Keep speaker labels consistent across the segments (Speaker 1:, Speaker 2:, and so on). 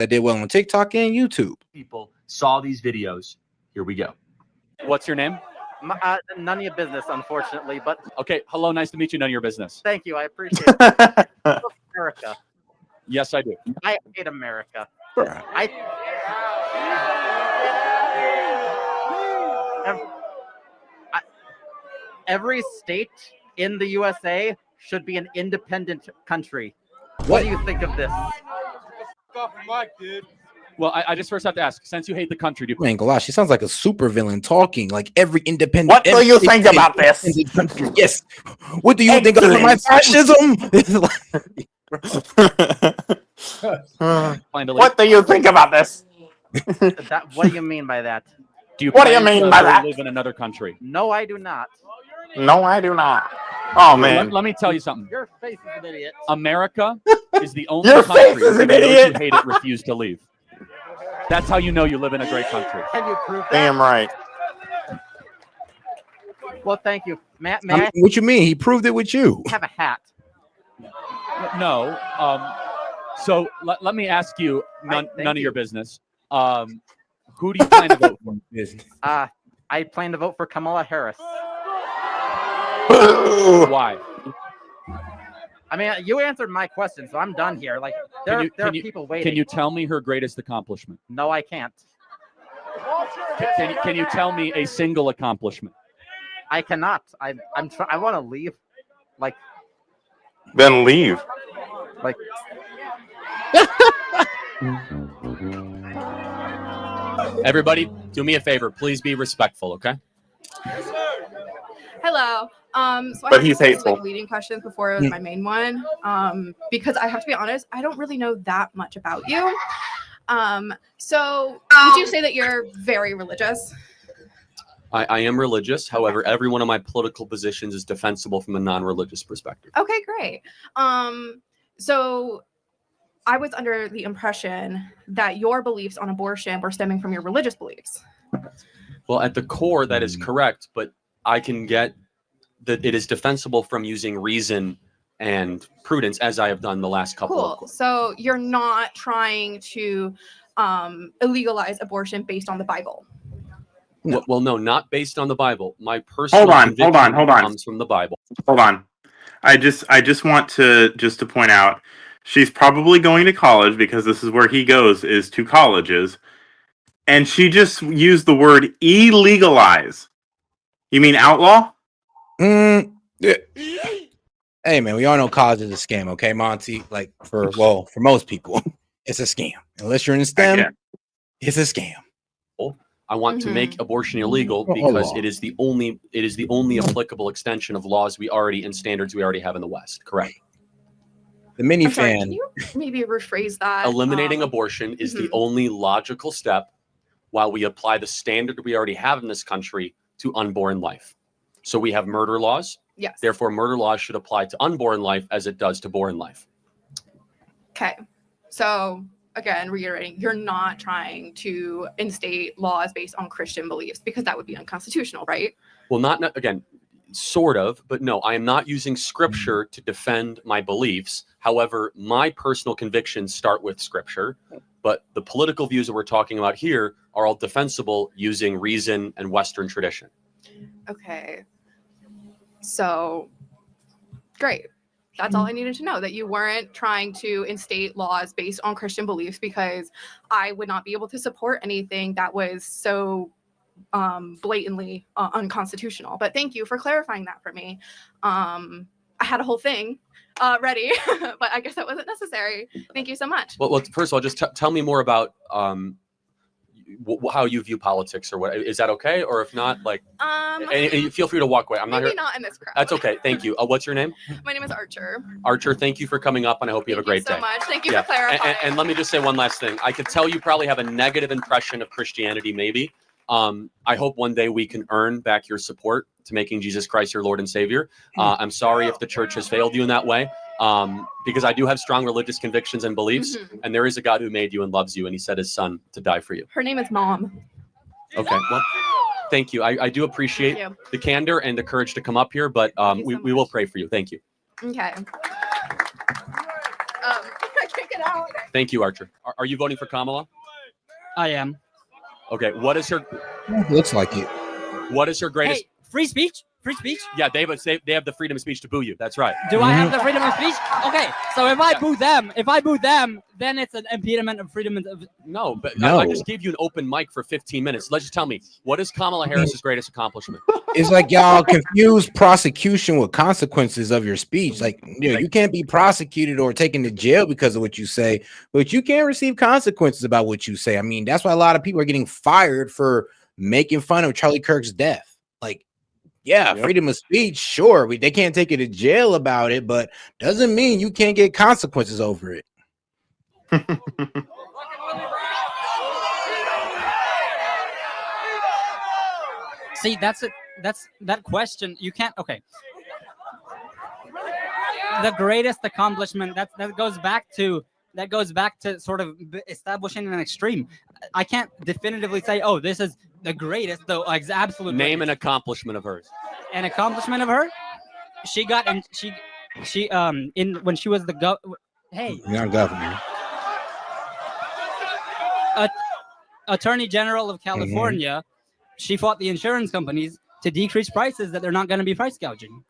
Speaker 1: that did well on TikTok and YouTube.
Speaker 2: People saw these videos. Here we go.
Speaker 3: What's your name?
Speaker 4: None of your business, unfortunately, but
Speaker 3: Okay, hello, nice to meet you. None of your business.
Speaker 4: thank you. I appreciate it. America.
Speaker 3: Yes, I do.
Speaker 4: I hate America. Every state in the USA should be an independent country. What do you think of this?
Speaker 3: Well, I just first have to ask, since you hate the country, do you...
Speaker 1: Man, gosh, she sounds like a super villain talking like every independent.
Speaker 5: What do you think about this?
Speaker 1: Yes. What do you think about my fascism?
Speaker 5: What do you think about this?
Speaker 4: What do you mean by that?
Speaker 5: What do you mean by that?
Speaker 3: Live in another country?
Speaker 4: No, I do not.
Speaker 5: No, I do not. Oh, man.
Speaker 3: Let me tell you something.
Speaker 4: Your face is an idiot.
Speaker 3: America is the only
Speaker 5: Your
Speaker 3: country
Speaker 5: face is an
Speaker 3: that those
Speaker 5: idiot.
Speaker 3: who hate it refuse to leave. That's how you know you live in a great country.
Speaker 4: Can you prove that?
Speaker 5: Damn right.
Speaker 4: Well, thank you. May I
Speaker 1: What you mean? He proved it with you.
Speaker 4: have a hat?
Speaker 3: No. So let me ask you, none of your business. Who do you plan to vote for?
Speaker 4: I plan to vote for Kamala Harris.
Speaker 3: Why?
Speaker 4: I mean, you answered my question, so I'm done here. Like, there are people waiting.
Speaker 3: Can you tell me her greatest accomplishment?
Speaker 4: No, I can't.
Speaker 3: Can you tell me a single accomplishment?
Speaker 4: I cannot. I want to leave. Like,
Speaker 5: Then leave.
Speaker 4: like.
Speaker 3: Everybody, do me a favor. Please be respectful, okay?
Speaker 6: Hello. So
Speaker 5: But
Speaker 6: I
Speaker 5: he's
Speaker 6: have
Speaker 5: hateful.
Speaker 6: like leading questions before my main one. Because I have to be honest, I don't really know that much about you. So would you say that you're very religious?
Speaker 7: I am religious. However, every one of my political positions is defensible from a non-religious perspective.
Speaker 6: Okay, great. So I was under the impression that your beliefs on abortion were stemming from your religious beliefs.
Speaker 7: Well, at the core, that is correct, but I can get that it is defensible from using reason and prudence, as I have done the last couple of
Speaker 6: Cool. So you're not trying to illegalize abortion based on the Bible.
Speaker 7: No. Well, no, not based on the Bible. My personal
Speaker 5: Hold on.
Speaker 7: conviction comes from the Bible.
Speaker 5: Hold on. I just want to point out she's probably going to college because this is where he goes, is to colleges. And she just used the word illegalize. You mean outlaw?
Speaker 1: Yeah. Hey man, we all know college is a scam, okay, Monty? Like for most people, it's a scam. Unless you're in STEM, it's a scam.
Speaker 7: I want to make abortion illegal because it is the only applicable extension of laws we already and standards we already have in the West. Correct.
Speaker 1: The mini
Speaker 6: I'm sorry,
Speaker 1: fan.
Speaker 6: can you maybe rephrase that?
Speaker 7: Eliminating abortion is the only logical step while we apply the standard we already have in this country to unborn life. So we have murder laws.
Speaker 6: Yes.
Speaker 7: Therefore, murder laws should apply to unborn life as it does to born life.
Speaker 6: Okay. So again, reiterating, you're not trying to instate laws based on Christian beliefs because that would be unconstitutional, right?
Speaker 7: Well, not again, sort of, but no, I am not using scripture to defend my beliefs. However, my personal convictions start with scripture, but the political views that we're talking about here are all defensible using reason and Western tradition.
Speaker 6: Okay. So great. That's all I needed to know, that you weren't trying to instate laws based on Christian beliefs, because I would not be able to support anything that was so blatantly unconstitutional. But thank you for clarifying that for me. I had a whole thing ready, but I guess that wasn't necessary. Thank you so much.
Speaker 7: Well first of all, just tell me more about how you view politics, or what is that okay? Or if not, like, and feel free to walk away. I'm not here.
Speaker 6: Not in this crowd.
Speaker 7: That's okay. Thank you. What's your name?
Speaker 6: My name is Archer.
Speaker 7: Archer, thank you for coming up, and I hope you have a great day.
Speaker 6: Thank you so much. Thank you for clarifying.
Speaker 7: And let me just say one last thing. I could tell you probably have a negative impression of Christianity, maybe. I hope one day we can earn back your support to making Jesus Christ your Lord and Savior. I'm sorry if the church has failed you in that way, because I do have strong religious convictions and beliefs, and there is a God who made you and loves you, and he sent his son to die for you.
Speaker 6: Her name is Mom.
Speaker 7: Okay, well, thank you. I do appreciate the candor and the courage to come up here, but we will pray for you. Thank you.
Speaker 6: Okay. I can't get out.
Speaker 7: Thank you, Archer. Are you voting for Kamala?
Speaker 8: I am.
Speaker 7: Okay. What is her?
Speaker 1: Looks like it.
Speaker 7: What is her greatest?
Speaker 8: Hey, free speech. Free speech.
Speaker 7: Yeah, they have the freedom of speech to boo you. That's right.
Speaker 8: Do I have the freedom of speech? Okay, so if I boo them, then it's an impediment of freedom of.
Speaker 7: No, but
Speaker 1: No.
Speaker 7: I just gave you an open mic for 15 minutes. Let's just tell me, what is Kamala Harris's greatest accomplishment?
Speaker 1: It's like y'all confuse prosecution with consequences of your speech. Like, you can't be prosecuted or taken to jail because of what you say, but you can receive consequences about what you say. I mean, that's why a lot of people are getting fired for making fun of Charlie Kirk's death. Like, yeah, freedom of speech, sure. They can't take you to jail about it, but doesn't mean you can't get consequences over it.
Speaker 8: See, that's it. That's that question. You can't. Okay. The greatest accomplishment that goes back to sort of establishing an extreme. I can't definitively say, oh, this is the greatest, though. Absolute.
Speaker 7: Name
Speaker 8: greatest.
Speaker 7: an accomplishment of hers.
Speaker 8: An accomplishment of her. She got in. She in when she was the Hey.
Speaker 1: You're not governor.
Speaker 8: Attorney General of California. She fought the insurance companies to decrease prices that they're not going to be price gouging.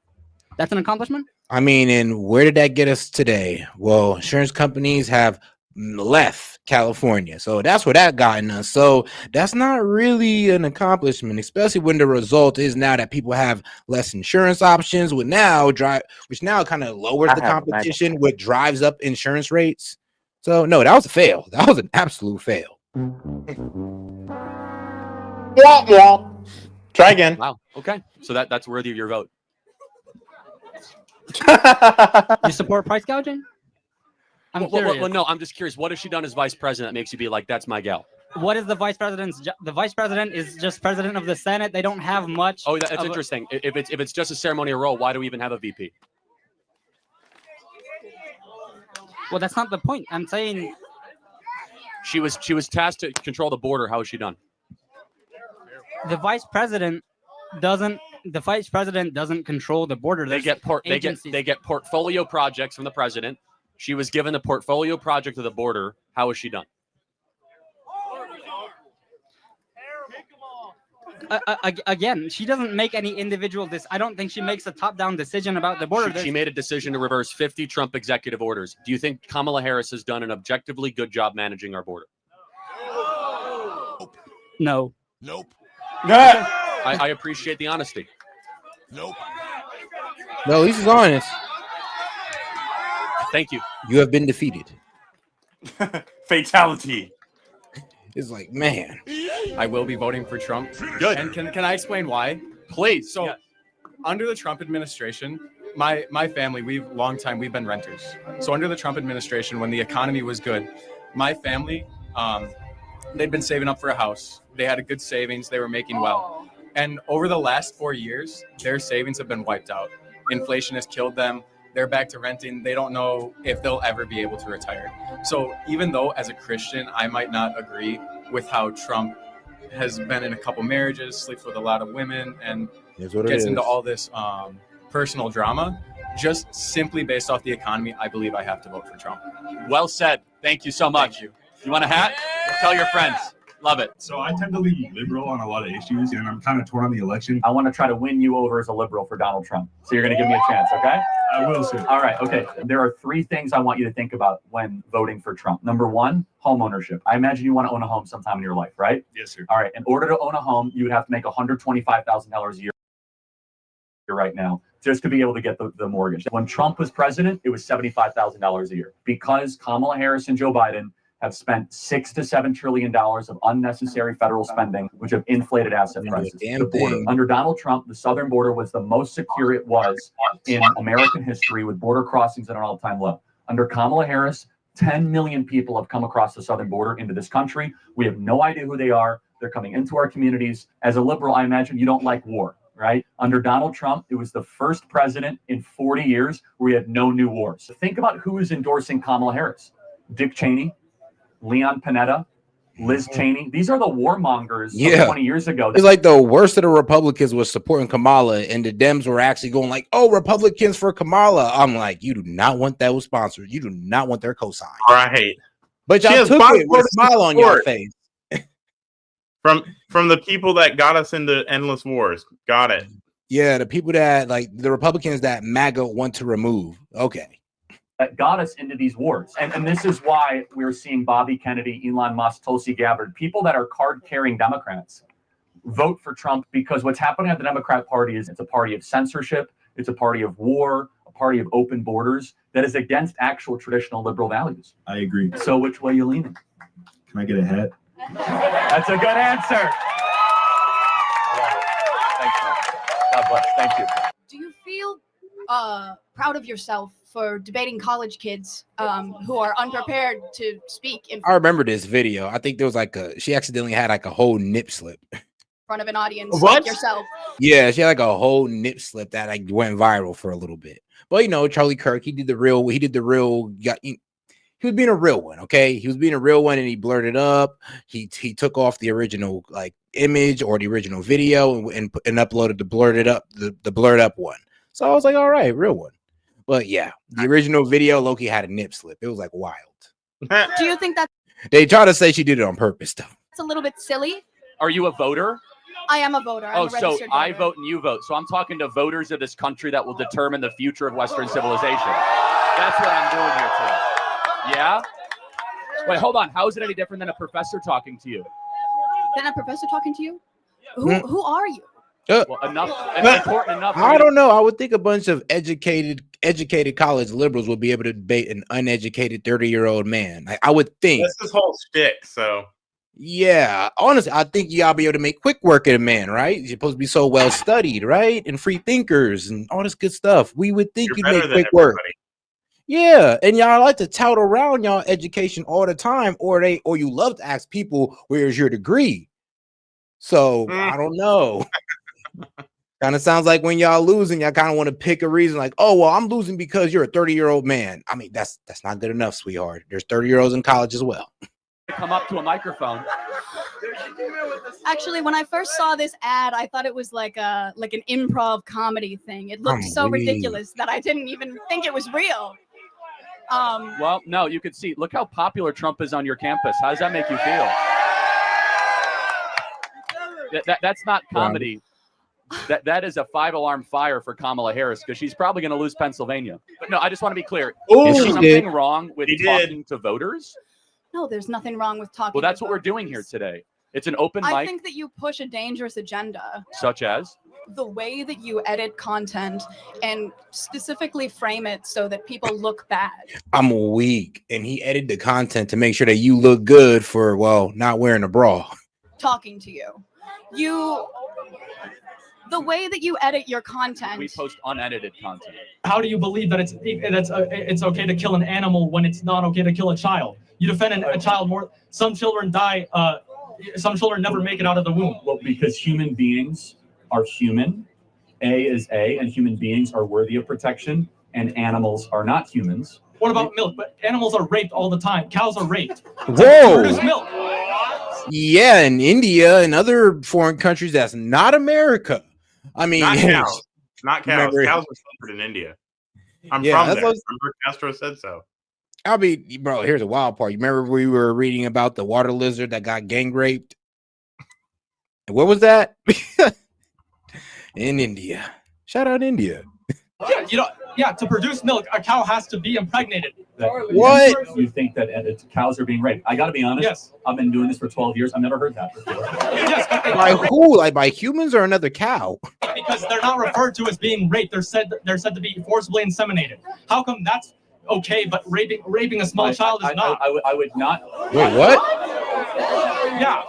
Speaker 8: That's an accomplishment.
Speaker 1: I mean, and where did that get us today? Well, insurance companies have left California, so that's where that got us. So that's not really an accomplishment, especially when the result is now that people have less insurance options, which now kind of lowers the competition, which drives up insurance rates. So no, that was a fail. That was an absolute fail.
Speaker 5: Yeah. Try again.
Speaker 7: Wow. Okay. So that's worthy of your vote.
Speaker 8: You support price gouging? I'm curious.
Speaker 7: Well, no, I'm just curious. What has she done as vice president that makes you be like, that's my gal?
Speaker 8: What is the vice president's the vice president is just president of the Senate. They don't have much.
Speaker 7: Oh, that's interesting. If it's just a ceremonial role, why do we even have a VP?
Speaker 8: Well, that's not the point. I'm saying
Speaker 7: she was tasked to control the border. How has she done?
Speaker 8: the vice president doesn't control the border.
Speaker 7: They get portfolio projects from the president. She was given the portfolio project of the border. How has she done?
Speaker 8: Again, she doesn't make any individual. I don't think she makes a top-down decision about the border.
Speaker 7: She made a decision to reverse 50 Trump executive orders. Do you think Kamala Harris has done an objectively good job managing our border?
Speaker 8: No.
Speaker 9: Nope.
Speaker 7: I appreciate the honesty.
Speaker 9: Nope.
Speaker 1: No, he's honest.
Speaker 7: Thank you.
Speaker 1: You have been defeated.
Speaker 5: Fatality.
Speaker 1: It's like, man.
Speaker 10: I will be voting for Trump.
Speaker 7: Good.
Speaker 10: And can I explain why?
Speaker 7: Please.
Speaker 10: So, under the Trump administration, my family, we've been renters. So under the Trump administration, when the economy was good, my family, they'd been saving up for a house. They had a good savings. They were making well. And over the last 4 years, their savings have been wiped out. Inflation has killed them. They're back to renting. They don't know if they'll ever be able to retire. So even though as a Christian, I might not agree with how Trump has been in a couple marriages, sleeps with a lot of women, and gets into all this personal drama, just simply based off the economy, I believe I have to vote for Trump.
Speaker 7: Well said. Thank you so much.
Speaker 10: Thank you.
Speaker 7: You want a hat? Tell your friends. Love it.
Speaker 11: So I tend to lean liberal on a lot of issues, and I'm kind of torn on the election.
Speaker 2: I want to try to win you over as a liberal for Donald Trump. So you're going to give me a chance, okay?
Speaker 11: I will, sir.
Speaker 2: All right, okay. There are three things I want you to think about when voting for Trump. Number one, home ownership. I imagine you want to own a home sometime in your life, right?
Speaker 11: Yes, sir.
Speaker 2: All right. In order to own a home, you would have to make $125,000 a year right now just to be able to get the mortgage. When Trump was president, it was $75,000 a year. Because Kamala Harris and Joe Biden have spent $6 to $7 trillion of unnecessary federal spending, which have inflated asset prices. The border. Under Donald Trump, the southern border was the most secure it was in American history, with border crossings at an all-time low. Under Kamala Harris, 10 million people have come across the southern border into this country. We have no idea who they are. They're coming into our communities. As a liberal, I imagine you don't like war, right? Under Donald Trump, it was the first president in 40 years where we had no new wars. So think about who is endorsing Kamala Harris. Dick Cheney, Leon Panetta, Liz Cheney. These are the warmongers of 20 years ago.
Speaker 1: It's like the worst of the Republicans was supporting Kamala, and the Dems were actually going like, oh, Republicans for Kamala. I'm like, you do not want that with sponsors. You do not want their cosign.
Speaker 5: Right.
Speaker 1: But y'all took it with a smile on your face.
Speaker 5: From the people that got us into endless wars. Got it.
Speaker 1: Yeah, the people that like the Republicans that MAGA want to remove. Okay.
Speaker 2: That got us into these wars. And this is why we're seeing Bobby Kennedy, Elon Musk, Tulsi Gabbard, people that are card-carrying Democrats vote for Trump, because what's happening at the Democrat Party is it's a party of censorship, it's a party of war, a party of open borders that is against actual traditional liberal values.
Speaker 11: I agree.
Speaker 2: So which way are you leaning?
Speaker 11: Can I get a hat?
Speaker 2: That's a good answer. Thanks, man. God bless. Thank you.
Speaker 9: Do you feel proud of yourself for debating college kids who are unprepared to speak in
Speaker 1: I remember this video. I think there was like she accidentally had like a whole nip slip.
Speaker 9: front of an audience
Speaker 1: What?
Speaker 9: like yourself?
Speaker 1: Yeah, she had like a whole nip slip that like went viral for a little bit. But you know, Charlie Kirk, he was being a real one, okay? He was being a real one and he blurted up. He took off the original like image or the original video and uploaded the blurred up one. So I was like, all right, real one. But yeah, the original video, Loki had a nip slip. It was like wild.
Speaker 9: Do you think that's
Speaker 1: They try to say she did it on purpose though.
Speaker 9: a little bit silly?
Speaker 3: Are you a voter?
Speaker 9: I am a voter. I'm a
Speaker 3: So
Speaker 9: registered
Speaker 3: I
Speaker 9: voter.
Speaker 3: vote and you vote. So I'm talking to voters of this country that will determine the future of Western civilization. That's what I'm doing here today. Yeah? Wait, hold on. How is it any different than a professor talking to you?
Speaker 9: Then a professor talking to you? Who are you?
Speaker 3: Well, important enough.
Speaker 1: I don't know. I would think a bunch of educated college liberals would be able to debate an uneducated 30-year-old man. Like, I would think.
Speaker 5: That's his whole shtick. So
Speaker 1: yeah, honestly, I think y'all be able to make quick work of a man, right? You're supposed to be so well studied, right? And free thinkers and all this good stuff. We would think you'd make quick work. Yeah, and y'all like to tout around y'all education all the time, or you love to ask people, where's your degree? So I don't know. Kind of sounds like when y'all losing, y'all kind of want to pick a reason like, oh, well, I'm losing because you're a 30-year-old man. I mean, that's not good enough, sweetheart. There's 30-year-olds in college as well.
Speaker 3: Come up to a microphone.
Speaker 9: Actually, when I first saw this ad, I thought it was like an improv comedy thing. It looked so ridiculous that I didn't even think it was real.
Speaker 3: Well, no, you could see. Look how popular Trump is on your campus. How does that make you feel? That's not comedy. That is a 5-alarm fire for Kamala Harris because she's probably going to lose Pennsylvania. But no, I just want to be clear. Is there something wrong with talking to voters?
Speaker 9: No, there's nothing wrong with talking.
Speaker 3: Well, that's
Speaker 9: to
Speaker 3: what we're doing here today. It's an open mic.
Speaker 9: I think that you push a dangerous agenda.
Speaker 3: Such as?
Speaker 9: The way that you edit content and specifically frame it so that people look bad.
Speaker 1: I'm weak, and he edited the content to make sure that you look good for, well, not wearing a bra.
Speaker 9: Talking to you. The way that you edit your content.
Speaker 3: We post unedited content.
Speaker 12: How do you believe that it's okay to kill an animal when it's not okay to kill a child? You defend a child more. Some children die. Some children never make it out of the womb.
Speaker 2: Well, because human beings are human. A is A, and human beings are worthy of protection, and animals are not humans.
Speaker 12: What about milk? But animals are raped all the time. Cows are raped.
Speaker 1: Whoa!
Speaker 12: Produce milk.
Speaker 1: Yeah, in India and other foreign countries, that's not America. I mean,
Speaker 5: not cows. Not cows.
Speaker 1: Remember,
Speaker 5: cows are slaughtered in India. I'm from there. Remember, Castro said so.
Speaker 1: I mean, bro, here's a wild part. You remember we were reading about the water lizard that got gang raped? And what was that? In India. Shout out India.
Speaker 12: Yeah, to produce milk, a cow has to be impregnated.
Speaker 1: What?
Speaker 2: You think that cows are being raped? I got to be honest.
Speaker 12: Yes.
Speaker 2: I've been doing this for 12 years. I've never heard that before.
Speaker 12: Yes.
Speaker 1: By who? Like by humans or another cow?
Speaker 12: Because they're not referred to as being raped. They're said to be forcibly inseminated. How come that's okay, but raping a small child is not?
Speaker 2: I would not.
Speaker 1: Wait, what?
Speaker 12: Yeah.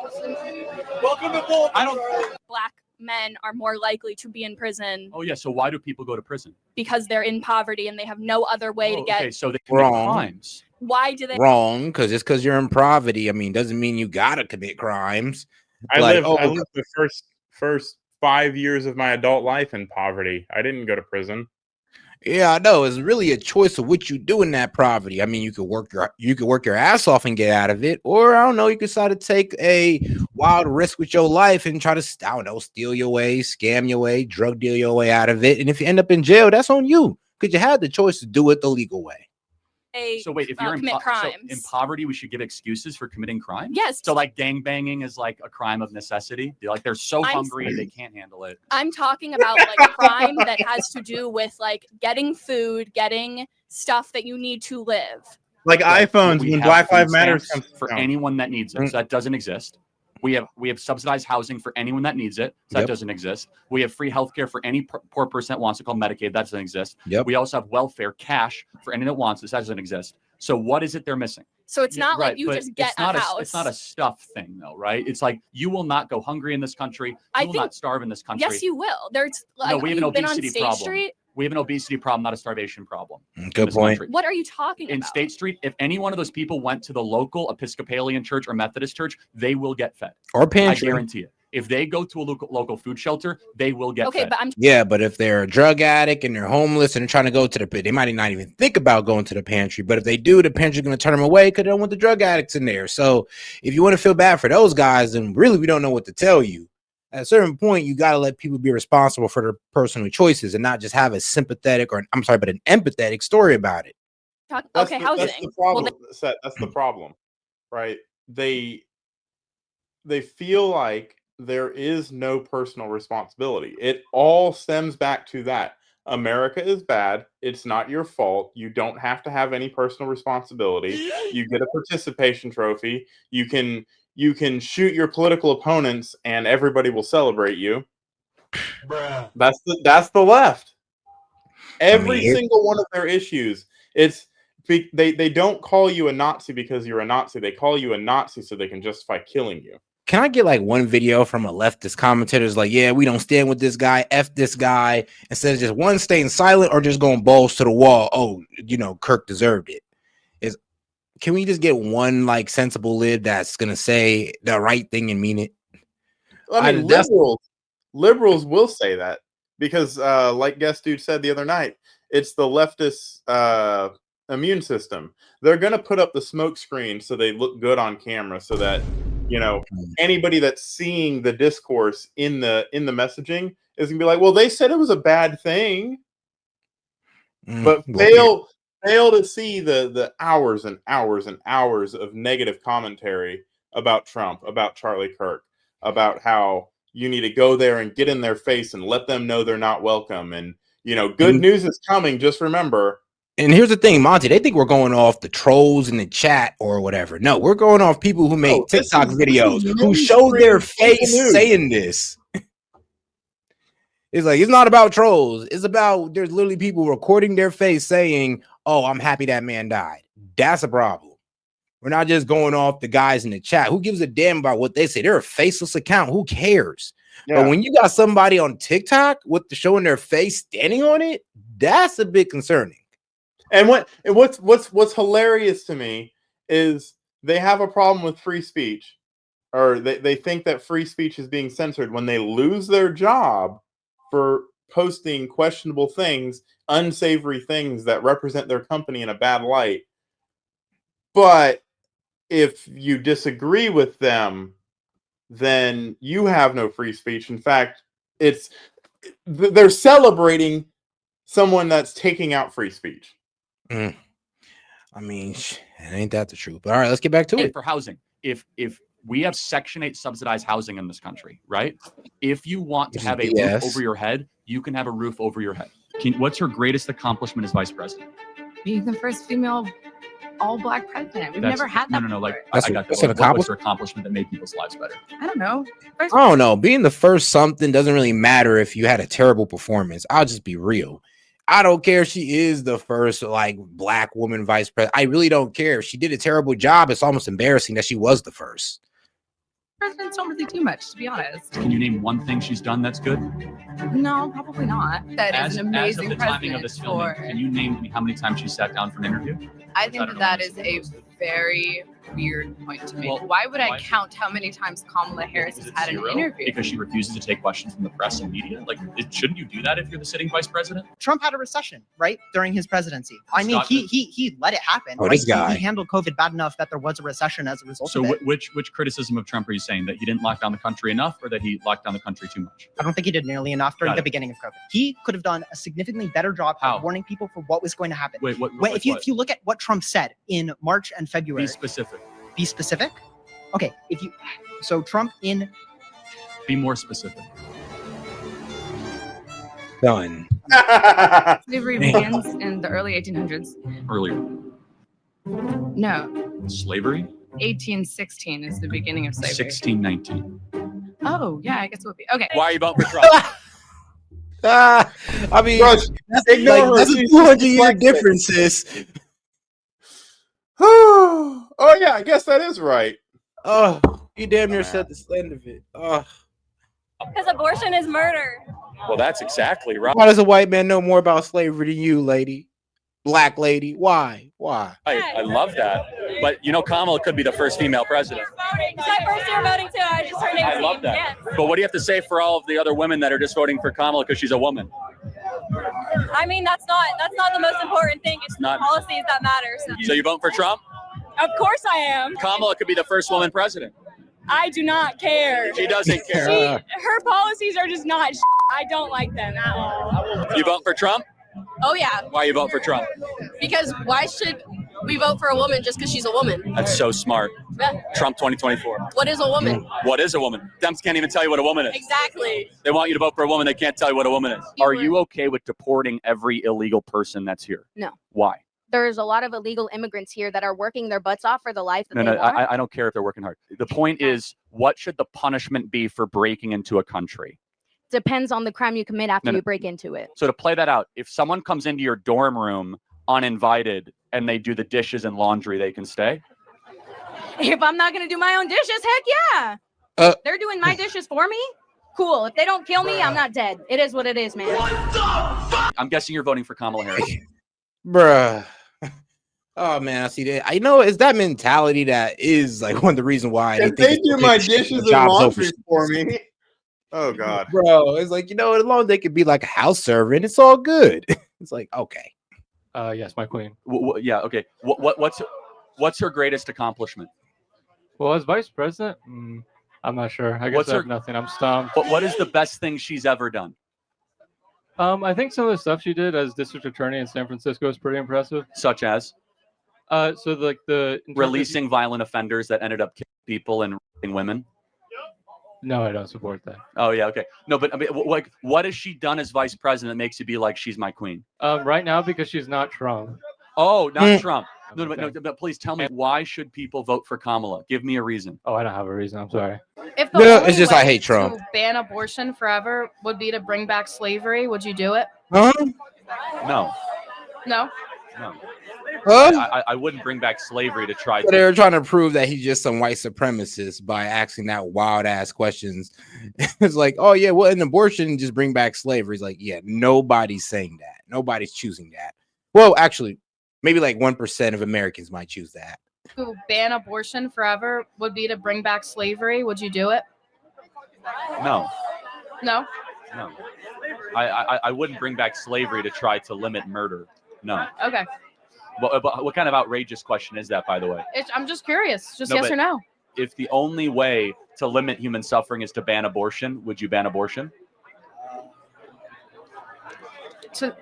Speaker 12: Welcome to Bull. I don't.
Speaker 13: Black men are more likely to be in prison
Speaker 3: Oh yeah. So why do people go to prison?
Speaker 13: because they're in poverty and they have no other way to get.
Speaker 3: Okay, so they commit crimes.
Speaker 13: Why do they?
Speaker 1: Wrong, because it's because you're in poverty. I mean, doesn't mean you gotta commit crimes.
Speaker 5: I lived the first 5 years of my adult life in poverty. I didn't go to prison.
Speaker 1: Yeah, I know. It's really a choice of what you do in that poverty. I mean, you could work your ass off and get out of it, or I don't know, you could decide to take a wild risk with your life and try to, I don't know, steal your way, scam your way, drug deal your way out of it. And if you end up in jail, that's on you because you had the choice to do it the legal way.
Speaker 2: So wait, if you're
Speaker 13: commit crimes.
Speaker 2: in poverty, we should give excuses for committing crime?
Speaker 13: Yes.
Speaker 2: So like gang banging is like a crime of necessity. They're so hungry they can't handle it.
Speaker 13: I'm talking about like crime that has to do with like getting food, getting stuff that you need to live.
Speaker 5: Like iPhones
Speaker 2: We
Speaker 5: when
Speaker 2: have
Speaker 5: Black
Speaker 2: food
Speaker 5: Lives Matter
Speaker 2: stamps
Speaker 5: comes
Speaker 2: for
Speaker 5: down.
Speaker 2: anyone that needs it. So that doesn't exist. We have subsidized housing for anyone that needs it. So that doesn't exist. We have free healthcare for any poor person that wants it, called Medicaid. That doesn't exist. We also have welfare cash for anyone that wants it. So that doesn't exist. So what is it they're missing?
Speaker 13: So it's not like you just get a house.
Speaker 2: It's not a stuff thing, though, right? It's like you will not go hungry in this country. You will not starve in this country.
Speaker 13: Yes, you will. There's like,
Speaker 2: no, we have an obesity problem.
Speaker 13: Street?
Speaker 2: We have an obesity problem, not a starvation problem.
Speaker 1: Good point.
Speaker 13: What are you talking about?
Speaker 2: In State Street, if any one of those people went to the local Episcopalian church or Methodist church, they will get fed.
Speaker 1: Or pantry.
Speaker 2: I guarantee it. If they go to a local food shelter, they will get fed.
Speaker 1: But if they're a drug addict and they're homeless and they're trying to go to the pit, they might not even think about going to the pantry. But if they do, the pantry's going to turn them away because they don't want the drug addicts in there. So if you want to feel bad for those guys, then really we don't know what to tell you. At a certain point, you got to let people be responsible for their personal choices and not just have a sympathetic but an empathetic story about it.
Speaker 13: Housing.
Speaker 5: That's the problem. That's the problem, right? They feel like there is no personal responsibility. It all stems back to that. America is bad. It's not your fault. You don't have to have any personal responsibility. You get a participation trophy. You can shoot your political opponents and everybody will celebrate you. That's the left. Every single one of their issues, they don't call you a Nazi because you're a Nazi. They call you a Nazi so they can justify killing you.
Speaker 1: Can I get like one video from a leftist commentator who's like, yeah, we don't stand with this guy, F this guy, instead of just one staying silent or just going balls to the wall? Oh, Kirk deserved it. Can we just get one like sensible lib that's gonna say the right thing and mean it?
Speaker 5: I mean, liberals will say that because, like guest dude said the other night, it's the leftist immune system. They're gonna put up the smoke screen so they look good on camera, so that anybody that's seeing the discourse in the messaging is gonna be like, well, they said it was a bad thing, but fail to see the hours and hours and hours of negative commentary about Trump, about Charlie Kirk, about how you need to go there and get in their face and let them know they're not welcome. And, good news is coming. Just remember.
Speaker 1: And here's the thing, Monty, they think we're going off the trolls in the chat or whatever. No, we're going off people who make TikTok videos who show their face saying this. It's like, it's not about trolls. It's about, there's literally people recording their face saying, oh, I'm happy that man died. That's a problem. We're not just going off the guys in the chat. Who gives a damn about what they say? They're a faceless account. Who cares? Yeah. But when you got somebody on TikTok with showing their face standing on it, that's a bit concerning.
Speaker 5: And what's hilarious to me is they have a problem with free speech, or they think that free speech is being censored when they lose their job for posting questionable things, unsavory things that represent their company in a bad light. But if you disagree with them, then you have no free speech. In fact, they're celebrating someone that's taking out free speech.
Speaker 1: I mean, ain't that the truth? But all right, let's get back to it.
Speaker 2: For housing, if we have Section 8 subsidized housing in this country, right? If you want to have a roof over your head, you can have a roof over your head. What's your greatest accomplishment as vice president?
Speaker 14: Being the first female all-black president. We've never had that.
Speaker 2: No. Like,
Speaker 1: That's
Speaker 2: I got
Speaker 1: that's
Speaker 2: that.
Speaker 1: an
Speaker 2: What's your accomplishment that made people's lives better?
Speaker 14: I don't know.
Speaker 1: I don't know. Being the first something doesn't really matter if you had a terrible performance. I'll just be real. I don't care if she is the first like black woman vice president. I really don't care. If she did a terrible job, it's almost embarrassing that she was the first.
Speaker 14: Presidents don't really do much, to be honest.
Speaker 2: Can you name one thing she's done that's good?
Speaker 14: No, probably not. That is an amazing
Speaker 2: as of the timing of this filming, can you name me how many times she sat down for an interview?
Speaker 14: I think that is a very weird point to make. Why would I count how many times Kamala Harris has had an interview?
Speaker 2: Because she refuses to take questions from the press and media. Like, shouldn't you do that if you're the sitting vice president?
Speaker 15: Trump had a recession, right, during his presidency. I mean, he let it happen.
Speaker 1: Oh,
Speaker 15: right?
Speaker 1: this guy.
Speaker 15: He handled COVID bad enough that there was a recession as a result
Speaker 2: So
Speaker 15: of it.
Speaker 2: which criticism of Trump are you saying? That he didn't lock down the country enough, or that he locked down the country too much?
Speaker 15: I don't think he did nearly enough during
Speaker 2: Got
Speaker 15: the
Speaker 2: it.
Speaker 15: beginning of COVID. He could have done a significantly better job at warning people for what was going to happen.
Speaker 2: Wait,
Speaker 15: If you look at what Trump said in March and February.
Speaker 2: Be specific.
Speaker 15: Be specific? Okay, so Trump in.
Speaker 2: Be more specific.
Speaker 1: Done.
Speaker 14: Slavery begins in the early 1800s.
Speaker 2: Earlier.
Speaker 14: No,
Speaker 2: Slavery?
Speaker 14: 1816 is the beginning of slavery.
Speaker 2: 1619.
Speaker 14: Oh, yeah, I guess it would be. Okay.
Speaker 7: Why are you voting for Trump?
Speaker 1: I mean,
Speaker 11: Bro,
Speaker 1: that's
Speaker 11: ignore her.
Speaker 1: a
Speaker 11: She's
Speaker 1: 200-year
Speaker 11: dyslexic.
Speaker 1: difference, sis.
Speaker 11: Oh yeah, I guess that is right.
Speaker 1: Oh, you damn near said the end of it. Oh.
Speaker 16: Because abortion is murder.
Speaker 7: Well, that's exactly right.
Speaker 1: Why does a white man know more about slavery than you, lady? Black lady? Why?
Speaker 7: I love that. But Kamala could be the first female president.
Speaker 16: It's my first year voting too. I just turned 18.
Speaker 7: I love that.
Speaker 16: Yes.
Speaker 7: But what do you have to say for all of the other women that are just voting for Kamala because she's a woman?
Speaker 16: I mean, that's not the most important thing. It's
Speaker 7: not.
Speaker 16: the policies that matter.
Speaker 7: So you voting for Trump?
Speaker 16: Of course I am.
Speaker 7: Kamala could be the first woman president.
Speaker 16: I do not care.
Speaker 7: She doesn't care.
Speaker 16: Her policies are just not. I don't like them at all.
Speaker 7: You voting for Trump?
Speaker 6: Oh yeah,
Speaker 7: Why are you voting for Trump?
Speaker 6: because why should we vote for a woman just because she's a woman?
Speaker 7: That's so smart.
Speaker 6: Yeah.
Speaker 7: Trump 2024.
Speaker 6: What is a woman?
Speaker 7: What is a woman? Dems can't even tell you what a woman is.
Speaker 6: Exactly.
Speaker 7: They want you to vote for a woman. They can't tell you what a woman is. Are you okay with deporting every illegal person that's here?
Speaker 17: No.
Speaker 7: Why?
Speaker 17: There's a lot of illegal immigrants here that are working their butts off for the life that they want.
Speaker 3: I don't care if they're working hard. The point is, what should the punishment be for breaking into a country?
Speaker 17: Depends on the crime you commit after you break into it.
Speaker 3: So to play that out, if someone comes into your dorm room uninvited and they do the dishes and laundry, they can stay?
Speaker 17: If I'm not going to do my own dishes, heck yeah. They're doing my dishes for me. Cool. If they don't kill me, I'm not dead. It is what it is, man.
Speaker 3: I'm guessing you're voting for Kamala Harris.
Speaker 1: Bruh. Oh man, I see that. I know it's that mentality that is like one of the reasons why
Speaker 11: If they do my dishes and laundry for me. Oh God,
Speaker 1: bro, it's like, as long as they could be like a house servant, it's all good. It's like, okay.
Speaker 18: Yes, my queen.
Speaker 3: Yeah, okay. What's her greatest accomplishment?
Speaker 18: Well, as vice president, I'm not sure. I guess I have nothing. I'm stumped.
Speaker 3: What is the best thing she's ever done?
Speaker 18: I think some of the stuff she did as district attorney in San Francisco is pretty impressive.
Speaker 3: Such as?
Speaker 18: So like
Speaker 3: releasing violent offenders that ended up killing people and raping women.
Speaker 18: No, I don't support that.
Speaker 3: Oh yeah, okay. No, but I mean, what has she done as vice president that makes you be like, she's my queen?
Speaker 18: Right now, because she's not Trump.
Speaker 3: Oh, not Trump. No, but please tell me, why should people vote for Kamala? Give me a reason.
Speaker 18: Oh, I don't have a reason. I'm sorry.
Speaker 14: If the
Speaker 1: it's just I hate Trump.
Speaker 14: To ban abortion forever would be to bring back slavery, would you do it?
Speaker 1: Huh?
Speaker 3: No.
Speaker 14: No.
Speaker 3: No.
Speaker 1: Huh?
Speaker 3: I wouldn't bring back slavery to try.
Speaker 1: So they're trying to prove that he's just some white supremacist by asking that wild ass questions. It's like, oh yeah, well, an abortion just bring back slavery. He's like, yeah, nobody's saying that. Nobody's choosing that. Well, actually, maybe like 1% of Americans might choose that.
Speaker 14: To ban abortion forever would be to bring back slavery. Would you do it?
Speaker 3: No.
Speaker 14: No.
Speaker 3: No. I wouldn't bring back slavery to try to limit murder. No.
Speaker 14: Okay.
Speaker 3: But what kind of outrageous question is that, by the way?
Speaker 14: I'm just curious. Just
Speaker 3: No,
Speaker 14: yes
Speaker 3: but
Speaker 14: or no.
Speaker 3: If the only way to limit human suffering is to ban abortion, would you ban abortion?
Speaker 14: To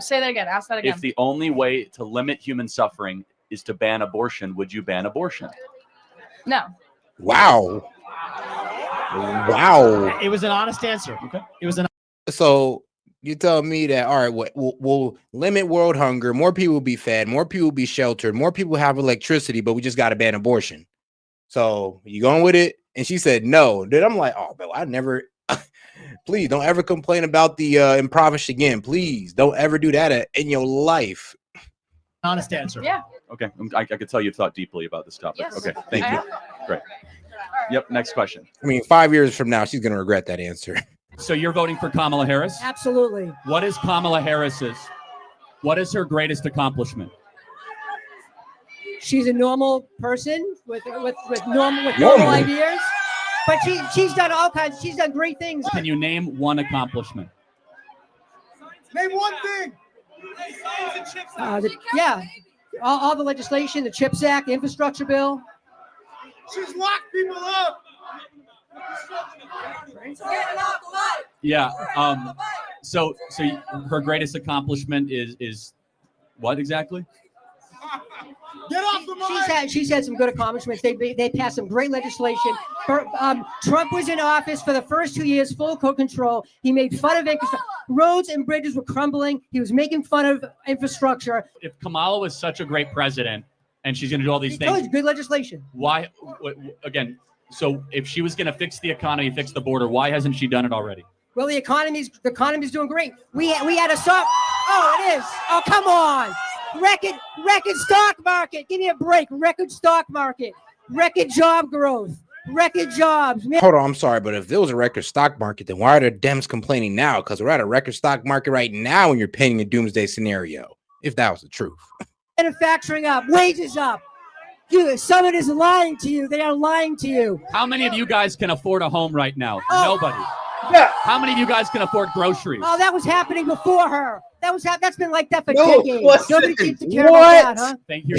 Speaker 14: say that again. Ask that again.
Speaker 3: If the only way to limit human suffering is to ban abortion, would you ban abortion?
Speaker 14: No.
Speaker 1: Wow. Wow.
Speaker 19: It was an honest answer.
Speaker 3: Okay.
Speaker 19: It was an.
Speaker 1: So you tell me that, all right, we'll limit world hunger, more people will be fed, more people will be sheltered, more people have electricity, but we just got to ban abortion. So you going with it? And she said no. Then I'm like, oh, but I never. Please don't ever complain about the impoverished again. Please don't ever do that in your life.
Speaker 19: Honest answer.
Speaker 14: Yeah.
Speaker 3: Okay, I could tell you thought deeply about this topic.
Speaker 14: Yes.
Speaker 3: Okay, thank you. Great. Yep. Next question.
Speaker 1: I mean, 5 years from now, she's gonna regret that answer.
Speaker 2: So you're voting for Kamala Harris?
Speaker 20: Absolutely.
Speaker 2: What is Kamala Harris's? What is her greatest accomplishment?
Speaker 20: She's a normal person with normal ideas. But she's done all kinds. She's done great things.
Speaker 3: Can you name one accomplishment?
Speaker 20: Name one thing. Yeah, all the legislation, the CHIPS Act, the infrastructure bill.
Speaker 21: She's locked people up.
Speaker 3: Yeah. So her greatest accomplishment is what exactly?
Speaker 21: Get off the mic.
Speaker 20: She's had some good accomplishments. They passed some great legislation. Trump was in office for the first 2 years, full control. He made fun of infrastructure. Roads and bridges were crumbling. He was making fun of infrastructure.
Speaker 3: If Kamala was such a great president and she's going to do all these things,
Speaker 20: good legislation.
Speaker 3: Why? Again, so if she was going to fix the economy, fix the border, why hasn't she done it already?
Speaker 20: Well, the economy's doing great. We had a soft. Oh, it is. Oh, come on. Record stock market. Give me a break. Record stock market. Record job growth. Record jobs.
Speaker 1: Hold on, I'm sorry, but if there was a record stock market, then why are the Dems complaining now? Because we're at a record stock market right now when you're painting a doomsday scenario, if that was the truth.
Speaker 20: Manufacturing up, wages up. Someone is lying to you. They are lying to you.
Speaker 3: How many of you guys can afford a home right now?
Speaker 20: Oh.
Speaker 3: Nobody.
Speaker 20: Yeah.
Speaker 3: How many of you guys can afford groceries?
Speaker 20: Oh, that was happening before her. That's been like that for
Speaker 3: No,
Speaker 20: decades.
Speaker 3: listen.
Speaker 20: Nobody seems to care about that, huh?
Speaker 3: Thank you.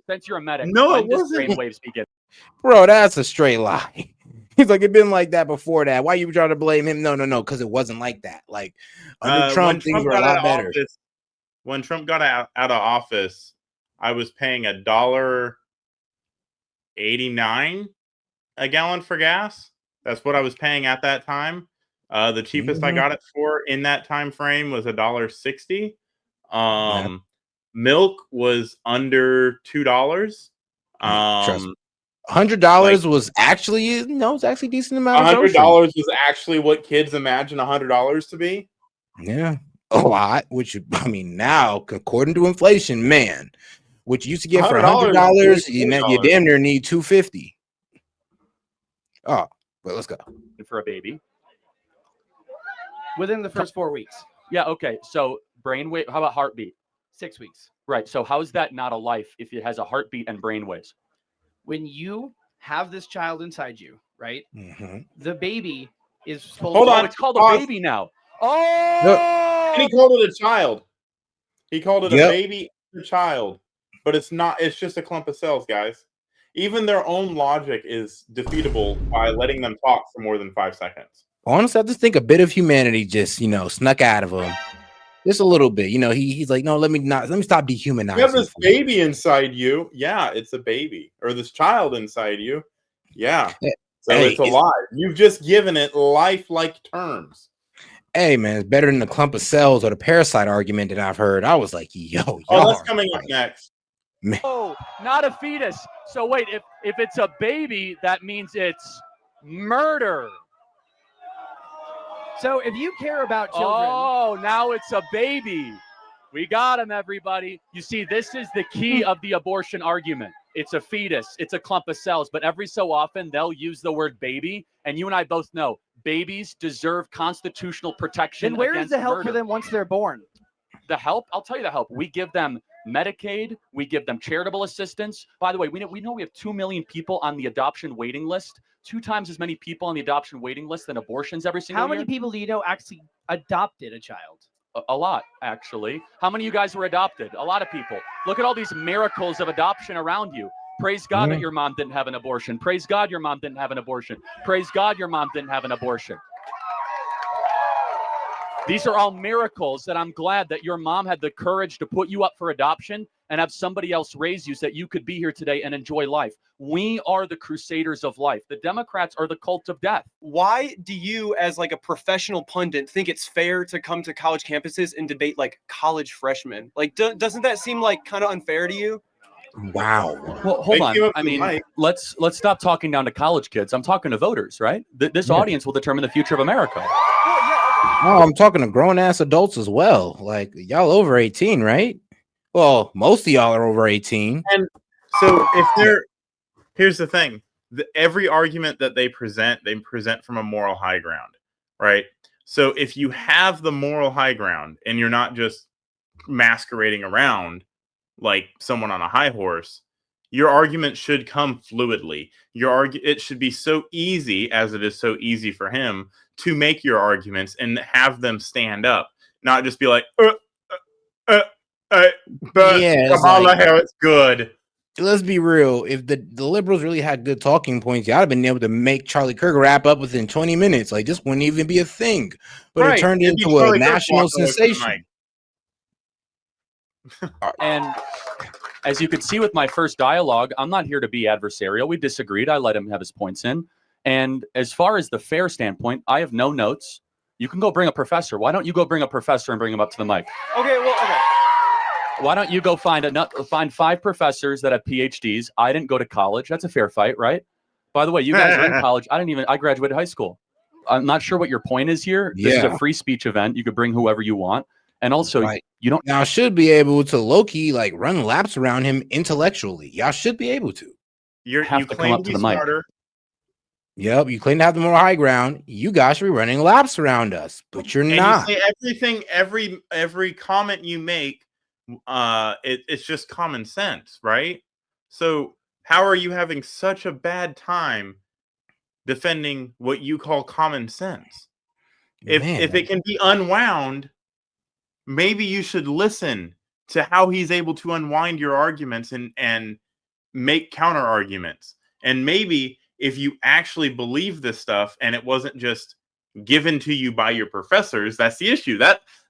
Speaker 3: Since you're a medic,
Speaker 1: No,
Speaker 3: when
Speaker 1: it
Speaker 3: does
Speaker 1: wasn't.
Speaker 3: brainwaves begin?
Speaker 1: Bro, that's a straight lie. He's like, it been like that before that. Why you trying to blame him? No, because it wasn't like that. Like under Trump, things were a lot better.
Speaker 5: When Trump got out of office, I was paying $1.89 a gallon for gas. That's what I was paying at that time. The cheapest I got it for in that time frame was $1.60. Milk was under $2.
Speaker 1: $100 was actually it's actually a decent amount. Of
Speaker 5: $100 was actually what kids imagine $100 to be.
Speaker 1: Yeah, a lot. Which I mean, now according to inflation, man, what you used to get for $100, you damn near need $250. Oh, but let's go
Speaker 3: for a baby.
Speaker 22: Within the first 4 weeks.
Speaker 3: Yeah, okay. So brainwave, how about heartbeat?
Speaker 22: 6 weeks.
Speaker 3: Right. So how is that not a life if it has a heartbeat and brainwaves?
Speaker 22: When you have this child inside you, right?
Speaker 1: Mm-hmm.
Speaker 22: The baby is supposed
Speaker 5: Hold on.
Speaker 3: It's called a baby now. Oh!
Speaker 5: And he called it a child. He called it
Speaker 1: Yep.
Speaker 5: a baby and a child. But it's not. It's just a clump of cells, guys. Even their own logic is defeatable by letting them talk for more than 5 seconds.
Speaker 1: Honestly, I just think a bit of humanity just snuck out of him, just a little bit. He's like, no, let me stop dehumanizing.
Speaker 5: You have this baby inside you. Yeah, it's a baby. Or this child inside you. Yeah. So it's alive. You've just given it lifelike terms.
Speaker 1: Hey, man, it's better than the clump of cells or the parasite argument that I've heard. I was like, yo,
Speaker 5: Oh, that's coming up next.
Speaker 1: Man.
Speaker 3: Oh, not a fetus. So wait, if it's a baby, that means it's murder.
Speaker 22: So if you care about children.
Speaker 3: Oh, now it's a baby. We got him, everybody. You see, this is the key of the abortion argument. It's a fetus. It's a clump of cells. But every so often, they'll use the word baby. And you and I both know babies deserve constitutional protection.
Speaker 22: Then where is the help
Speaker 3: murder.
Speaker 22: for them once they're born?
Speaker 3: The help? I'll tell you the help. We give them Medicaid. We give them charitable assistance. By the way, we know we have 2 million people on the adoption waiting list. 2 times as many people on the adoption waiting list than abortions every single year.
Speaker 22: How many people do you know actually adopted a child?
Speaker 3: A lot, actually. How many of you guys were adopted? A lot of people. Look at all these miracles of adoption around you. Praise God that your mom didn't have an abortion. Praise God your mom didn't have an abortion. Praise God your mom didn't have an abortion. These are all miracles that I'm glad that your mom had the courage to put you up for adoption and have somebody else raise you so that you could be here today and enjoy life. We are the crusaders of life. The Democrats are the cult of death.
Speaker 23: Why do you, as like a professional pundit, think it's fair to come to college campuses and debate like college freshmen? Like, doesn't that seem like kind of unfair to you?
Speaker 1: Wow.
Speaker 3: Well, hold on. I mean, let's stop talking down to college kids. I'm talking to voters, right? This audience will determine the future of America.
Speaker 1: Oh, I'm talking to grown ass adults as well. Like y'all over 18, right? Well, most of y'all are over 18.
Speaker 5: And so here's the thing. Every argument that they present from a moral high ground, right? So if you have the moral high ground and you're not just masquerading around like someone on a high horse, your argument should come fluidly. It should be so easy, as it is so easy for him to make your arguments and have them stand up, not just be like, but Kamala Harris good.
Speaker 1: Let's be real. If the liberals really had good talking points, y'all have been able to make Charlie Kirk wrap up within 20 minutes. Like, this wouldn't even be a thing. But it turned into a national sensation.
Speaker 3: And as you could see with my first dialogue, I'm not here to be adversarial. We disagreed. I let him have his points in. And as far as the fair standpoint, I have no notes. You can go bring a professor. Why don't you go bring a professor and bring him up to the mic?
Speaker 23: Okay.
Speaker 3: Why don't you go find 5 professors that have PhDs? I didn't go to college. That's a fair fight, right? By the way, you guys are in college. I graduated high school. I'm not sure what your point is here. This is a free speech event. You could bring whoever you want. And also, you don't.
Speaker 1: Y'all should be able to low-key like run laps around him intellectually. Y'all should be able to.
Speaker 5: You claim to be smarter.
Speaker 1: Yep, you claim to have the more high ground. You guys should be running laps around us, but you're not.
Speaker 5: You say everything, every comment you make, it's just common sense, right? So how are you having such a bad time defending what you call common sense? If it can be unwound, maybe you should listen to how he's able to unwind your arguments and make counter arguments. And maybe if you actually believe this stuff and it wasn't just given to you by your professors, that's the issue.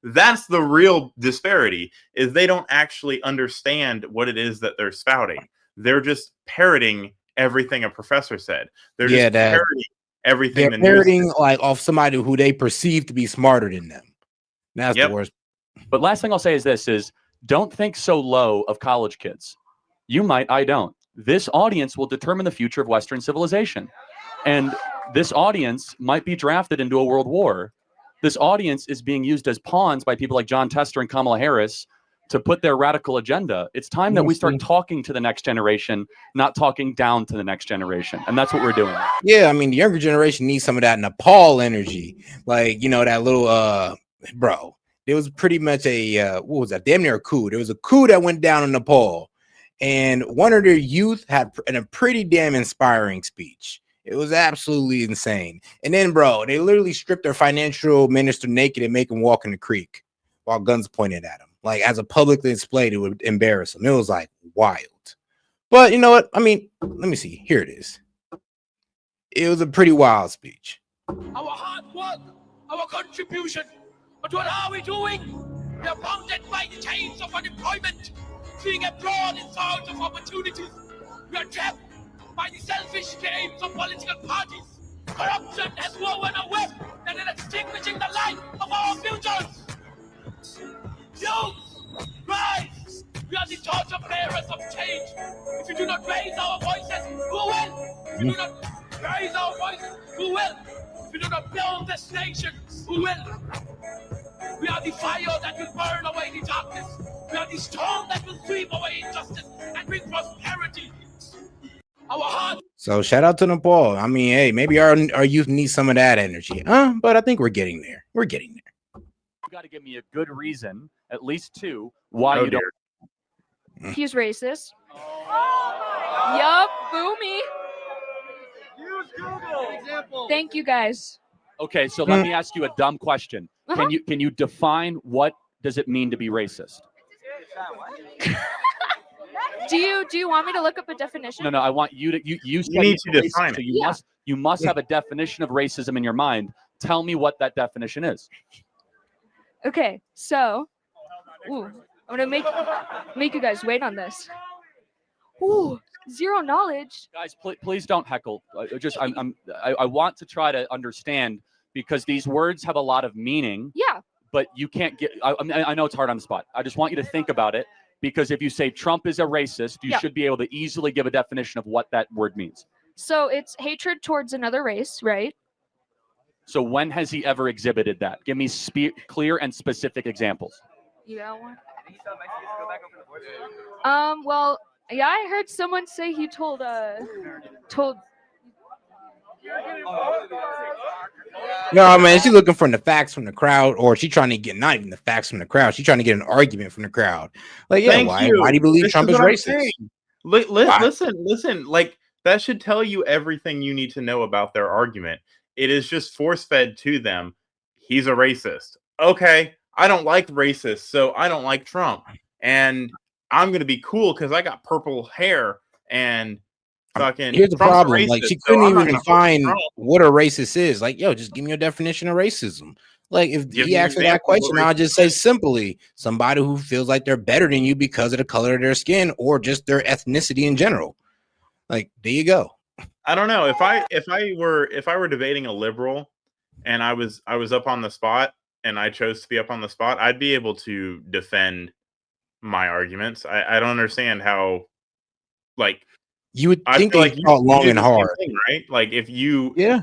Speaker 5: That's the real disparity, is they don't actually understand what it is that they're spouting. They're just parroting everything a professor said. They're just parroting everything.
Speaker 1: They're parroting like off somebody who they perceive to be smarter than them. That's the worst.
Speaker 3: But last thing I'll say is this: don't think so low of college kids. You might, I don't. This audience will determine the future of Western civilization. And this audience might be drafted into a world war. This audience is being used as pawns by people like John Tester and Kamala Harris to put their radical agenda. It's time that we start talking to the next generation, not talking down to the next generation. And that's what we're doing.
Speaker 1: Yeah, I mean, the younger generation needs some of that Nepal energy. Like, you know, that little, bro, there was pretty much a, what was that? Damn near a coup. There was a coup that went down in Nepal. And one of their youth had a pretty damn inspiring speech. It was absolutely insane. And then, bro, they literally stripped their financial minister naked and make him walk in the creek while guns pointed at him. Like, as a publicly displayed, it would embarrass him. It was like wild. But you know what? I mean, let me see. Here it is. It was a pretty wild speech.
Speaker 4: Our hard work, our contribution. But what are we doing? We are bounded by the chains of unemployment, fleeing abroad in search of opportunities. We are trapped by the selfish games of political parties. Corruption has woven a web that is extinguishing the light of our futures. Youth, rise! We are the torch bearers of change. If you do not raise our voices, who will? If you do not raise our voices, who will? If you do not build this nation, who will? We are the fire that will burn away the darkness. We are the storm that will sweep away injustice and bring prosperity. Our heart.
Speaker 1: So shout out to Nepal. I mean, hey, maybe our youth needs some of that energy. But I think we're getting there. We're getting there.
Speaker 3: You got to give me a good reason, at least 2, why you don't.
Speaker 13: He's racist. Yup, boomy.
Speaker 4: Use Google.
Speaker 13: Thank you guys.
Speaker 3: Okay, so let me ask you a dumb question. Can you define what does it mean to be racist?
Speaker 13: Do you want me to look up a definition?
Speaker 3: No, I want you to you
Speaker 5: need to define
Speaker 3: so
Speaker 5: it.
Speaker 3: You must have a definition of racism in your mind. Tell me what that definition is.
Speaker 13: Okay, so I'm gonna make you guys wait on this. Ooh, zero knowledge.
Speaker 3: Guys, please don't heckle. I want to try to understand, because these words have a lot of meaning.
Speaker 13: Yeah.
Speaker 3: But you can't get. I know it's hard on the spot. I just want you to think about it, because if you say Trump is a racist, you should be able to easily give a definition of what that word means.
Speaker 13: So it's hatred towards another race, right?
Speaker 3: So when has he ever exhibited that? Give me clear and specific examples.
Speaker 13: You got one? Well, yeah, I heard someone say he told.
Speaker 1: No, man, she's looking for the facts from the crowd, or she's trying to get not even the facts from the crowd. She's trying to get an argument from the crowd. Like, yeah, why do you believe Trump is racist?
Speaker 5: Listen. Like that should tell you everything you need to know about their argument. It is just force fed to them. He's a racist. Okay, I don't like racists, so I don't like Trump, and I'm gonna be cool because I got purple hair and fucking.
Speaker 1: Here's the
Speaker 5: Trump's a
Speaker 1: problem:
Speaker 5: racist,
Speaker 1: like she
Speaker 5: so
Speaker 1: couldn't
Speaker 5: I'm not
Speaker 1: even
Speaker 5: gonna vote for
Speaker 1: define
Speaker 5: Trump.
Speaker 1: what a racist is. Like, yo, just give me your definition of racism. Like, if
Speaker 5: Give
Speaker 1: he
Speaker 5: me
Speaker 1: asked me that
Speaker 5: examples of
Speaker 1: question,
Speaker 5: what
Speaker 1: I'll just say simply somebody who feels like they're better than you because of the color of their skin or just their ethnicity in general. Like, there you go.
Speaker 5: I don't know if I were debating a liberal, and I was up on the spot, and I chose to be up on the spot, I'd be able to defend my arguments. I don't understand how, like,
Speaker 1: You would
Speaker 5: I
Speaker 1: think
Speaker 5: feel
Speaker 1: they
Speaker 5: like you
Speaker 1: thought long
Speaker 5: do
Speaker 1: and
Speaker 5: the same
Speaker 1: hard.
Speaker 5: thing, right? Like if you
Speaker 1: Yeah.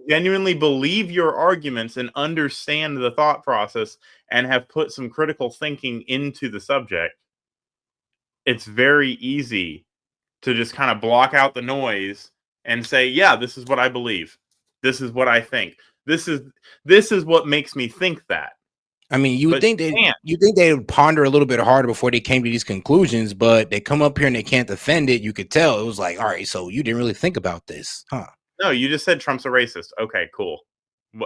Speaker 5: genuinely believe your arguments and understand the thought process and have put some critical thinking into the subject, it's very easy to just kind of block out the noise and say, yeah, this is what I believe. This is what I think. This is what makes me think that.
Speaker 1: I mean, you would
Speaker 5: But
Speaker 1: think they would ponder a little bit harder before they came to these conclusions, but they come up here and they can't defend it. You could tell it was like, all right, so you didn't really think about this, huh?
Speaker 5: No, you just said Trump's a racist. Okay, cool.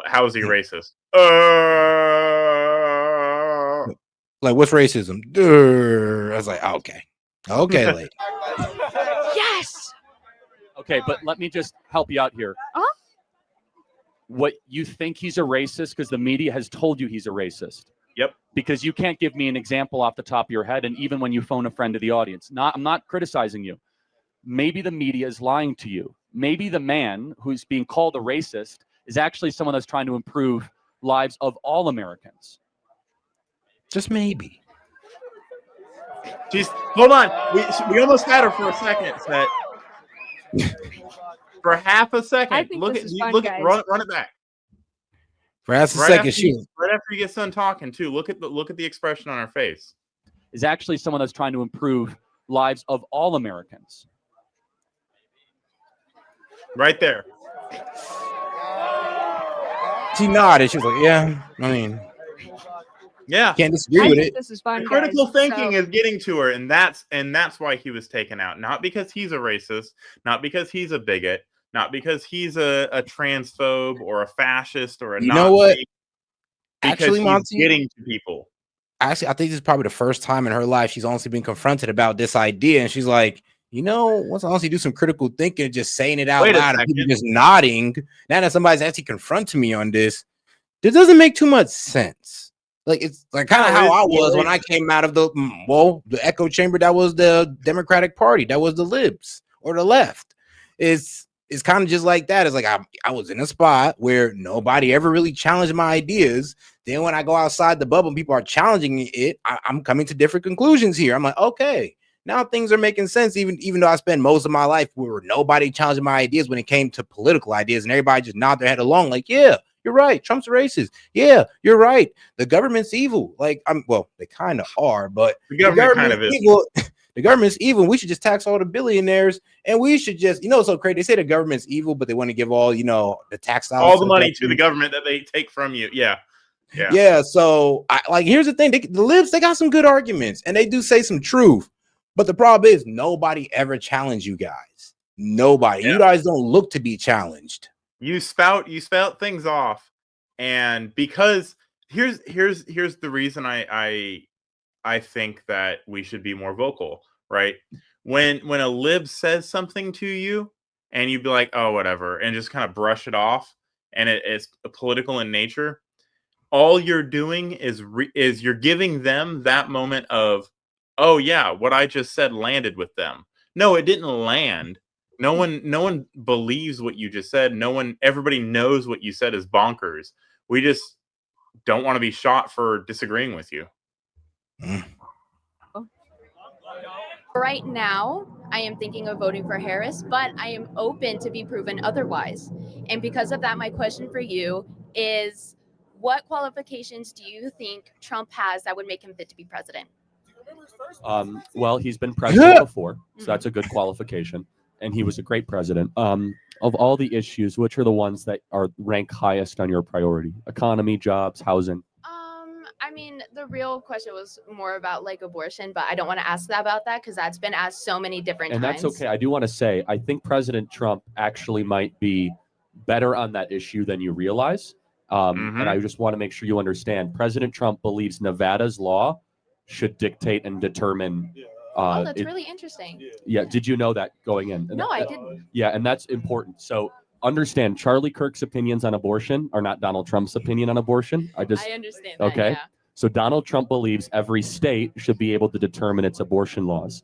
Speaker 5: How is he racist?
Speaker 1: Like, what's racism? I was like, okay, lady.
Speaker 13: Yes.
Speaker 3: Okay, but let me just help you out here. What you think he's a racist because the media has told you he's a racist.
Speaker 5: Yep.
Speaker 3: Because you can't give me an example off the top of your head, and even when you phone a friend to the audience, I'm not criticizing you. Maybe the media is lying to you. Maybe the man who's being called a racist is actually someone that's trying to improve lives of all Americans.
Speaker 1: Just maybe.
Speaker 5: Jeez, hold on. We almost had her for a second, Set. For half a second.
Speaker 13: I think
Speaker 5: Look
Speaker 13: this
Speaker 5: at
Speaker 13: is fun,
Speaker 5: look
Speaker 13: guys.
Speaker 5: at run it back.
Speaker 1: For half a second,
Speaker 5: Right after you get done talking too. Look at the expression on her face.
Speaker 3: Is actually someone that's trying to improve lives of all Americans.
Speaker 5: Right there.
Speaker 1: She nodded. She was like, yeah, I mean,
Speaker 5: yeah,
Speaker 1: can't disagree with it.
Speaker 13: This is fun,
Speaker 5: critical
Speaker 13: guys.
Speaker 5: thinking
Speaker 13: So-
Speaker 5: is getting to her, and that's why he was taken out. Not because he's a racist, not because he's a bigot, not because he's a transphobe or a fascist or a
Speaker 1: You
Speaker 5: Nazi.
Speaker 1: know what?
Speaker 5: Because
Speaker 1: Actually,
Speaker 5: he's
Speaker 1: Monty,
Speaker 5: getting to people.
Speaker 1: Actually, I think this is probably the first time in her life she's honestly been confronted about this idea, and she's like, you know, once I honestly do some critical thinking and just saying it out loud and people just nodding, now that somebody's actually confronting me on this, it doesn't make too much sense. Like, it's like kind of how I was when I came out of the echo chamber that was the Democratic Party, that was the libs or the left. It's kind of just like that. It's like I was in a spot where nobody ever really challenged my ideas. Then when I go outside the bubble and people are challenging it, I'm coming to different conclusions here. I'm like, okay, now things are making sense, even though I spent most of my life where nobody challenging my ideas when it came to political ideas, and everybody just nod their head along, like, yeah, you're right, Trump's racist. Yeah, you're right. The government's evil. Like, they kind of are, but the government kind of is evil. The government's evil. We should just tax all the billionaires, and we should just, it's so crazy. They say the government's evil, but they want to give all, the tax dollars,
Speaker 5: all the money to the government that they take from you. Yeah.
Speaker 1: So, here's the thing: the libs, they got some good arguments, and they do say some truth. But the problem is, nobody ever challenged you guys. Nobody. Yeah. You guys don't look to be challenged.
Speaker 5: You spout things off, and because here's the reason I think that we should be more vocal, right? When a lib says something to you, and you'd be like, oh, whatever, and just kind of brush it off, and it's political in nature. All you're doing is you're giving them that moment of, oh yeah, what I just said landed with them. No, it didn't land. No one believes what you just said. Everybody knows what you said is bonkers. We just don't want to be shot for disagreeing with you.
Speaker 17: Right now, I am thinking of voting for Harris, but I am open to be proven otherwise. And because of that, my question for you is, what qualifications do you think Trump has that would make him fit to be president?
Speaker 3: Well, he's been president before, so that's a good qualification. And he was a great president. Of all the issues, which are the ones that are rank highest on your priority? Economy, jobs, housing?
Speaker 17: I I mean, the real question was more about like abortion, but I don't want to ask that about that because that's been asked so many different
Speaker 7: And
Speaker 17: times.
Speaker 7: that's okay. I do want to say, I think President Trump actually might be better on that issue than you realize. And I just want to make sure you understand. President Trump believes Nevada's law should dictate and determine.
Speaker 17: Oh, that's really interesting.
Speaker 7: Yeah. Did you know that going in?
Speaker 17: No, I didn't.
Speaker 7: Yeah, and that's important. So understand, Charlie Kirk's opinions on abortion are not Donald Trump's opinion on abortion. I
Speaker 17: understand that,
Speaker 7: Okay.
Speaker 17: yeah.
Speaker 7: So Donald Trump believes every state should be able to determine its abortion laws.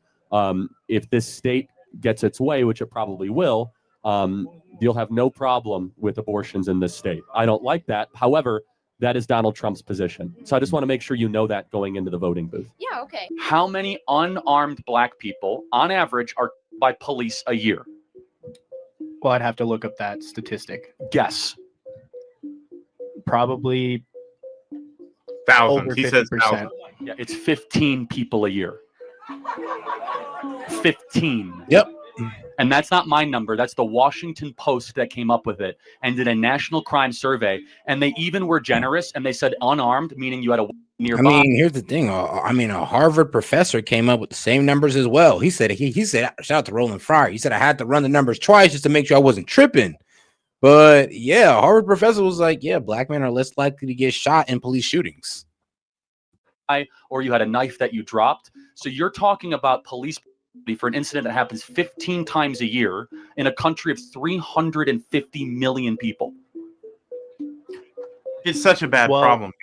Speaker 7: If this state gets its way, which it probably will, you'll have no problem with abortions in this state. I don't like that. However, that is Donald Trump's position. So I just want to make sure you know that going into the voting booth.
Speaker 17: Yeah, okay.
Speaker 3: How many unarmed black people, on average, are by police a year?
Speaker 8: Well, I'd have to look up that statistic.
Speaker 3: Guess.
Speaker 8: Probably
Speaker 5: thousands.
Speaker 8: over
Speaker 5: He says
Speaker 8: 50%.
Speaker 5: thousands.
Speaker 3: Yeah, it's 15 people a year. 15.
Speaker 1: Yep.
Speaker 3: And that's not my number. That's the Washington Post that came up with it and did a national crime survey. And they even were generous and they said unarmed, meaning you had a nearby.
Speaker 1: I mean, here's the thing. I mean, a Harvard professor came up with the same numbers as well. He said, he said, shout out to Roland Fryer. He said, I had to run the numbers twice just to make sure I wasn't tripping. But yeah, a Harvard professor was like, yeah, black men are less likely to get shot in police shootings.
Speaker 3: Or you had a knife that you dropped. So you're talking about police for an incident that happens 15 times a year in a country of 350 million people.
Speaker 5: It's such a bad problem.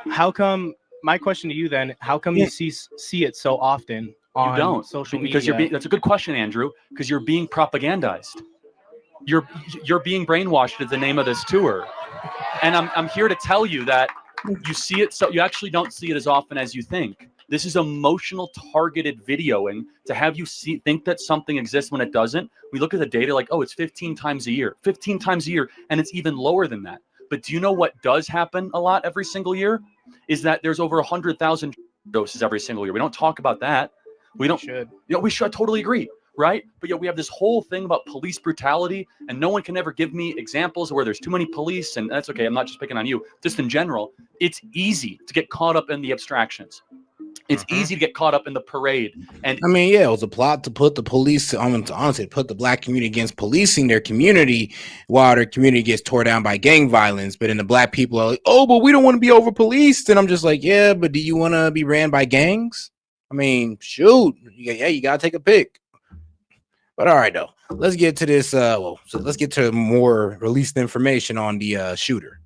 Speaker 8: How come? My question to you then: how come you see it so often on
Speaker 3: You don't,
Speaker 8: social
Speaker 3: because
Speaker 8: media?
Speaker 3: that's a good question, Andrew, because you're being propagandized. You're being brainwashed is the name of this tour. And I'm here to tell you that you see it, so you actually don't see it as often as you think. This is emotional targeted videoing to have you think that something exists when it doesn't. We look at the data like, oh, it's 15 times a year, and it's even lower than that. But do you know what does happen a lot every single year? Is that there's over 100,000 doses every single year. We don't talk about that. We don't.
Speaker 8: Should.
Speaker 3: You know, we should. I totally agree. Right? But yeah, we have this whole thing about police brutality, and no one can ever give me examples where there's too many police, and that's okay. I'm not just picking on you. Just in general, it's easy to get caught up in the abstractions. It's easy to get caught up in the parade. And
Speaker 1: I mean, yeah, it was a plot to put the police, honestly, put the black community against policing their community while their community gets tore down by gang violence. But then the black people are like, oh, but we don't want to be over policed. And I'm just like, yeah, but do you want to be ran by gangs? I mean, shoot. Yeah, you got to take a pick. But all right, though, let's get to this. So let's get to more released information on the shooter.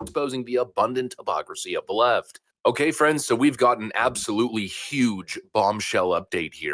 Speaker 9: Exposing the abundant hypocrisy of the left. Okay, friends, so we've got an absolutely huge bombshell update here.